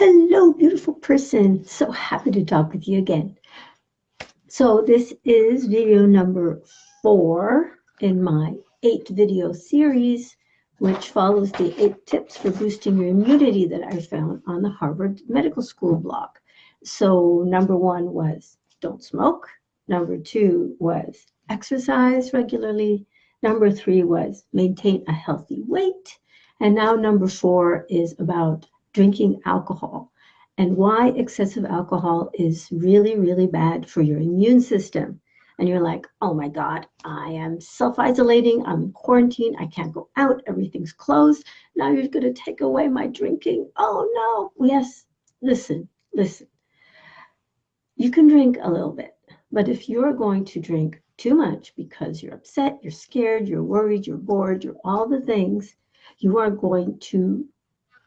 Hello, beautiful person. So happy to talk with you again. So this is video number 4 in my 8 video series, which follows the 8 tips for boosting your immunity that I found on the Harvard Medical School blog. So number 1 was don't smoke. Number 2 was exercise regularly. Number 3 was maintain a healthy weight. And now number 4 is about drinking alcohol and why excessive alcohol is really, really bad for your immune system. And you're like, oh my God, I am self-isolating, I'm in quarantine, I can't go out, everything's closed. Now you're going to take away my drinking. Oh no. Yes, listen. You can drink a little bit, but if you're going to drink too much because you're upset, you're scared, you're worried, you're bored, you're all the things, you are going to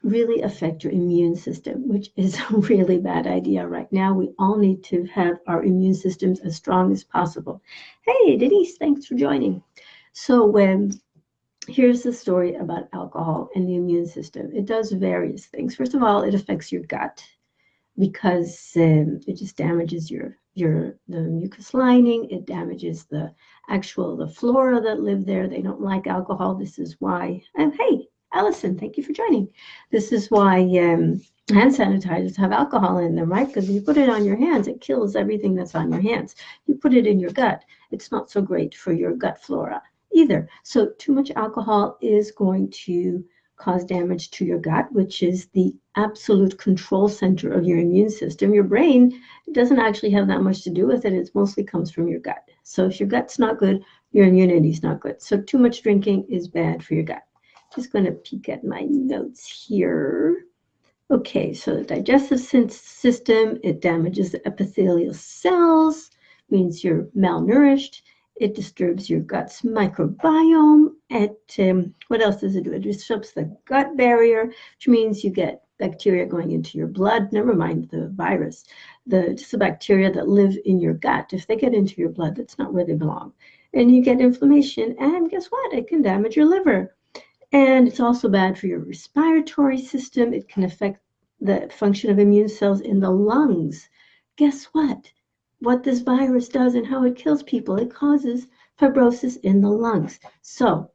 really affect your immune system, which is a really bad idea right now. We all need to have our immune systems as strong as possible. Hey, Denise, thanks for joining. So here's the story about alcohol and the immune system. It does various things. First of all, it affects your gut because it just damages the mucus lining. It damages the flora that live there. They don't like alcohol. This is why. And hey, Allison, thank you for joining. This is why hand sanitizers have alcohol in them, right? Because if you put it on your hands, it kills everything that's on your hands. You put it in your gut, it's not so great for your gut flora either. So too much alcohol is going to cause damage to your gut, which is the absolute control center of your immune system. Your brain doesn't actually have that much to do with it. It mostly comes from your gut. So if your gut's not good, your immunity is not good. So too much drinking is bad for your gut. Just going to peek at my notes here. Okay, so the digestive system, it damages the epithelial cells, means you're malnourished. It disturbs your gut's microbiome. What else does it do? It disrupts the gut barrier, which means you get bacteria going into your blood. Never mind the virus. Just the bacteria that live in your gut. If they get into your blood, that's not where they belong. And you get inflammation. And guess what? It can damage your liver. And it's also bad for your respiratory system. It can affect the function of immune cells in the lungs. Guess what? What this virus does and how it kills people, it causes fibrosis in the lungs. So,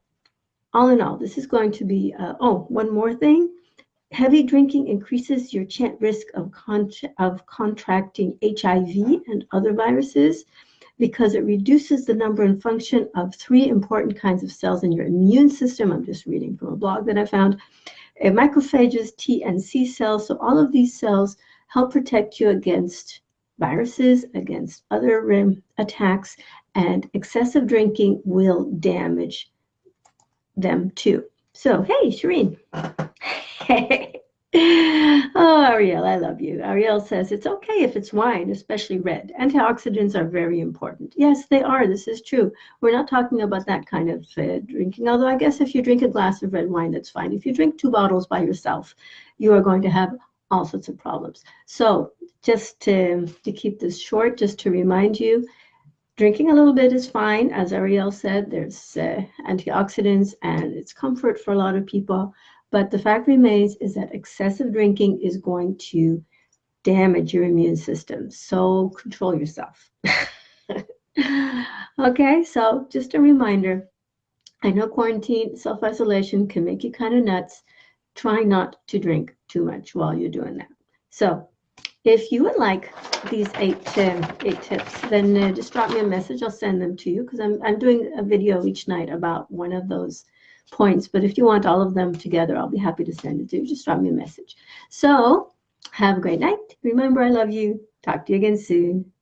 all in all, this is going to be, one more thing. Heavy drinking increases your risk of contracting HIV and other viruses, because it reduces the number and function of 3 important kinds of cells in your immune system. I'm just reading from a blog that I found. Macrophages, T and C cells. So all of these cells help protect you against viruses, against other attacks, and excessive drinking will damage them too. So, hey, Shireen. Hey. Oh, Ariel, I love you. Ariel says, it's okay if it's wine, especially red. Antioxidants are very important. Yes, they are. This is true. We're not talking about that kind of drinking, although I guess if you drink a glass of red wine, that's fine. If you drink 2 bottles by yourself, you are going to have all sorts of problems. So just to keep this short, just to remind you, drinking a little bit is fine. As Ariel said, there's antioxidants and it's comfort for a lot of people. But the fact remains is that excessive drinking is going to damage your immune system. So control yourself. Okay, so just a reminder. I know quarantine, self-isolation can make you kind of nuts. Try not to drink too much while you're doing that. So if you would like these 8 tips, then just drop me a message. I'll send them to you because I'm doing a video each night about one of those points. But if you want all of them together, I'll be happy to send it to you. Just drop me a message. So have a great night. Remember, I love you. Talk to you again soon.